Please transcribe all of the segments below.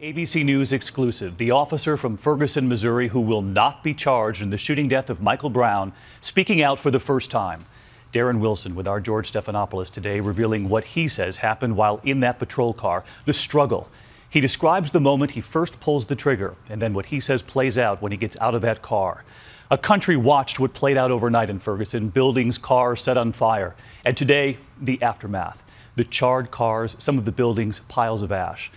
ABC News exclusive. The officer from Ferguson, Missouri, who will not be charged in the shooting death of Michael Brown, speaking out for the first time. Darren Wilson with our George Stephanopoulos today, revealing what he says happened while in that patrol car, the struggle. He describes the moment he first pulls the trigger and then what he says plays out when he gets out of that car. A country watched what played out overnight in Ferguson, buildings, cars set on fire. And today, the aftermath. The charred cars, some of the buildings, piles of ash.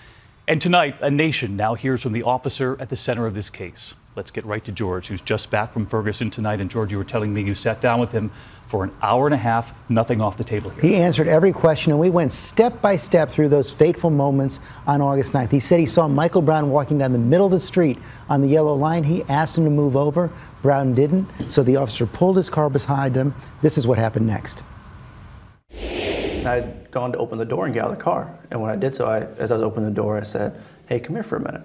And tonight, a nation now hears from the officer at the center of this case. Let's get right to George, who's just back from Ferguson tonight. And George, you were telling me you sat down with him for an hour and a half, nothing off the table here. He answered every question, and we went step by step through those fateful moments on August 9th. He said he saw Michael Brown walking down the middle of the street on the yellow line. He asked him to move over. Brown didn't, so the officer pulled his car behind him. This is what happened next. I'd gone to open the door and get out of the car. And when I did so, as I was opening the door, I said, "Hey, come here for a minute."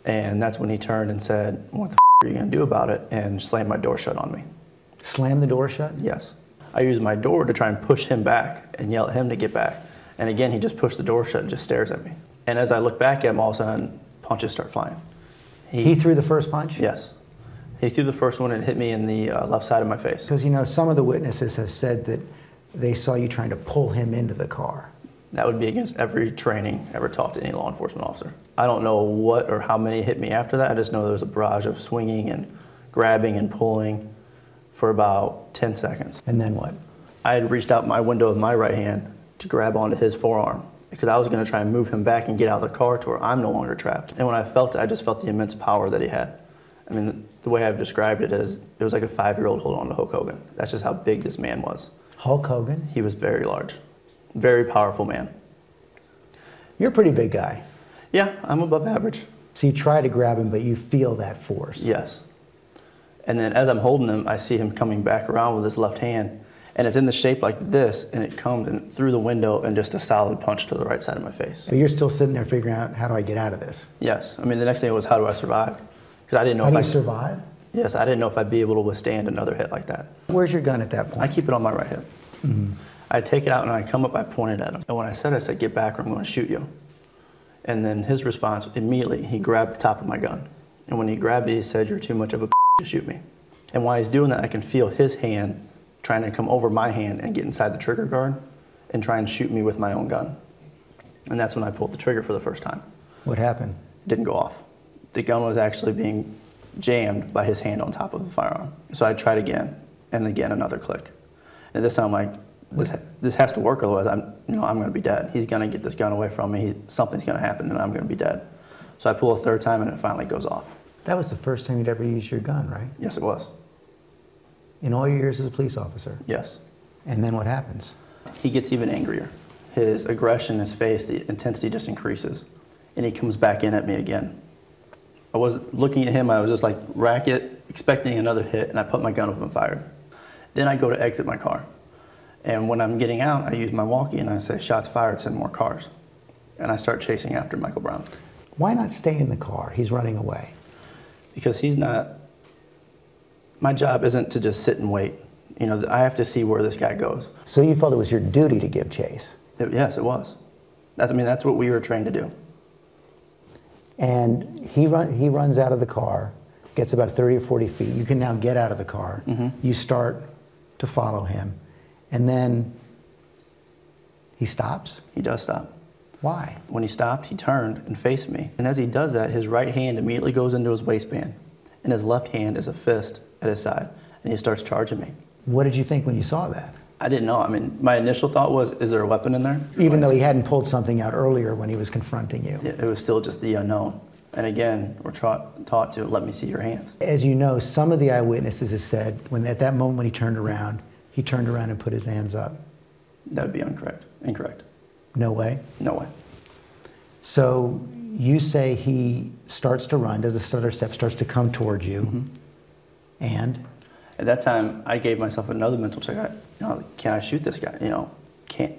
And that's when he turned and said, "What the are you going to do about it?" and slammed my door shut on me. Slam the door shut? Yes. I used my door to try and push him back and yell at him to get back. And again, he just pushed the door shut and just stares at me. And as I look back at him, all of a sudden, punches start flying. He threw the first punch? Yes. He threw the first one and hit me in the left side of my face. Because, you know, some of the witnesses have said that they saw you trying to pull him into the car. That would be against every training ever taught to any law enforcement officer. I don't know what or how many hit me after that. I just know there was a barrage of swinging and grabbing and pulling for about 10 seconds. And then what? I had reached out my window of my right hand to grab onto his forearm because I was going to try and move him back and get out of the car to where I'm no longer trapped. And when I felt it, I just felt the immense power that he had. I mean, the way I've described it is it was like a 5-year-old holding on to Hulk Hogan. That's just how big this man was. Hulk Hogan? He was very large, very powerful man. You're a pretty big guy. Yeah, I'm above average. So you try to grab him, but you feel that force. Yes. And then as I'm holding him, I see him coming back around with his left hand, and it's in the shape like this, and it comes in through the window and just a solid punch to the right side of my face. So you're still sitting there figuring out, how do I get out of this? Yes. I mean, the next thing was, how do I survive? Because I didn't know how if do you survive? Yes, I didn't know if I'd be able to withstand another hit like that. Where's your gun at that point? I keep it on my right hip. Mm-hmm. I take it out and I come up, I pointed at him. And when I said, "Get back or I'm going to shoot you." And then his response, immediately, he grabbed the top of my gun. And when he grabbed it, he said, "You're too much of a to shoot me." And while he's doing that, I can feel his hand trying to come over my hand and get inside the trigger guard and try and shoot me with my own gun. And that's when I pulled the trigger for the first time. What happened? It didn't go off. The gun was actually being jammed by his hand on top of the firearm. So I tried again, and again another click. And this time I'm like, this has to work, otherwise I'm going to be dead. He's going to get this gun away from me. Something's going to happen, and I'm going to be dead. So I pull a third time, and it finally goes off. That was the first time you'd ever used your gun, right? Yes, it was. In all your years as a police officer? Yes. And then what happens? He gets even angrier. His aggression, his face, the intensity just increases. And he comes back in at me again. I was looking at him, I was just like, racket, expecting another hit, and I put my gun up and fired. Then I go to exit my car. And when I'm getting out, I use my walkie and I say, "Shots fired, send more cars." And I start chasing after Michael Brown. Why not stay in the car? He's running away. Because he's not, my job isn't to just sit and wait. You know, I have to see where this guy goes. So you felt it was your duty to give chase? Yes, it was. That's what we were trained to do. And he runs out of the car, gets about 30 or 40 feet. You can now get out of the car. Mm-hmm. You start to follow him. And then he stops? He does stop. Why? When he stopped, he turned and faced me. And as he does that, his right hand immediately goes into his waistband, and his left hand is a fist at his side, and he starts charging me. What did you think when you saw that? I didn't know. I mean, my initial thought was, is there a weapon in there? Even though he hadn't pulled something out earlier when he was confronting you? It was still just the unknown. And again, we're taught to, let me see your hands. As you know, some of the eyewitnesses have said, at that moment when he turned around and put his hands up. That would be incorrect. No way? No way. So you say he starts to run, does a stutter step, starts to come towards you, Mm-hmm. and? At that time, I gave myself another mental check. Can I shoot this guy?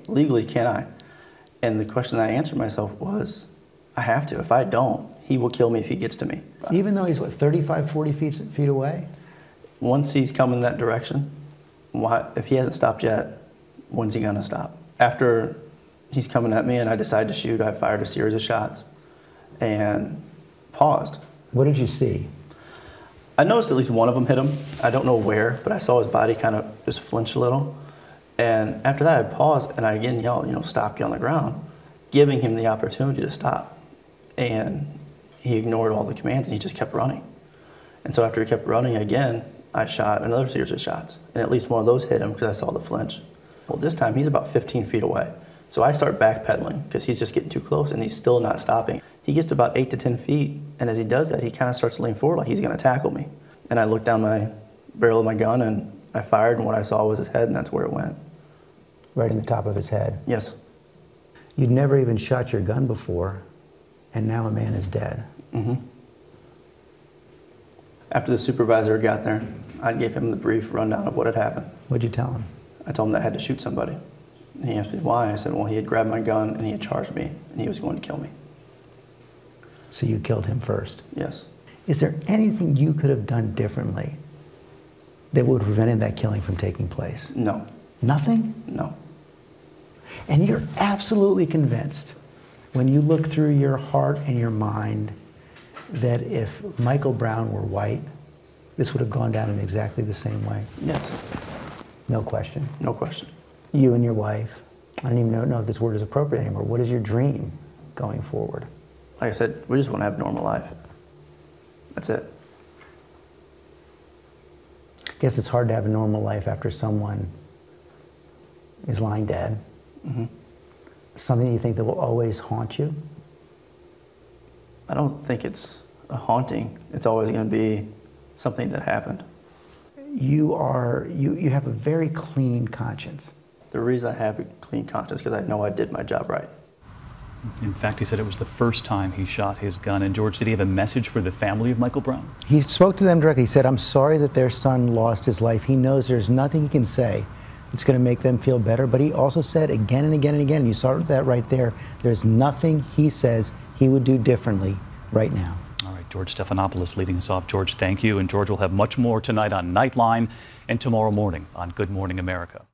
Legally, can I? And the question I answered myself was, I have to. If I don't, he will kill me if he gets to me. Even though he's, what, 35, 40 feet away? Once he's coming that direction, if he hasn't stopped yet, when's he gonna stop? After he's coming at me and I decide to shoot, I fired a series of shots. and paused. What did you see? I noticed at least one of them hit him. I don't know where, but I saw his body kind of just flinch a little. And after that, I paused and I again yelled, stop, get on the ground, giving him the opportunity to stop. And he ignored all the commands and he just kept running. And so after he kept running again, I shot another series of shots. And at least one of those hit him because I saw the flinch. Well, this time he's about 15 feet away. So I start backpedaling because he's just getting too close and he's still not stopping. He gets to about 8 to 10 feet, and as he does that, he kind of starts to lean forward like he's going to tackle me. And I looked down my barrel of my gun and I fired, and what I saw was his head, and that's where it went. Right in the top of his head? Yes. You'd never even shot your gun before, and now a man is dead. Mm-hmm. After the supervisor got there, I gave him the brief rundown of what had happened. What'd you tell him? I told him that I had to shoot somebody. And he asked me why. I said, well, he had grabbed my gun and he had charged me and he was going to kill me. So you killed him first? Yes. Is there anything you could have done differently that would have prevented that killing from taking place? No. Nothing? No. And you're absolutely convinced, when you look through your heart and your mind, that if Michael Brown were white, this would have gone down in exactly the same way? Yes. No question? No question. You and your wife, I don't even know if this word is appropriate anymore. What is your dream going forward? Like I said, we just want to have a normal life. That's it. I guess it's hard to have a normal life after someone is lying dead. Mm-hmm. Something you think that will always haunt you? I don't think it's a haunting. It's always going to be something that happened. You have a very clean conscience. The reason I have a clean conscience is because I know I did my job right. In fact, he said it was the first time he shot his gun. And George, did he have a message for the family of Michael Brown? He spoke to them directly. He said, I'm sorry that their son lost his life. He knows there's nothing he can say that's going to make them feel better. But he also said again and again and again, you saw that right there, there's nothing he says he would do differently right now. All right, George Stephanopoulos leading us off. George, thank you. And George will have much more tonight on Nightline and tomorrow morning on Good Morning America.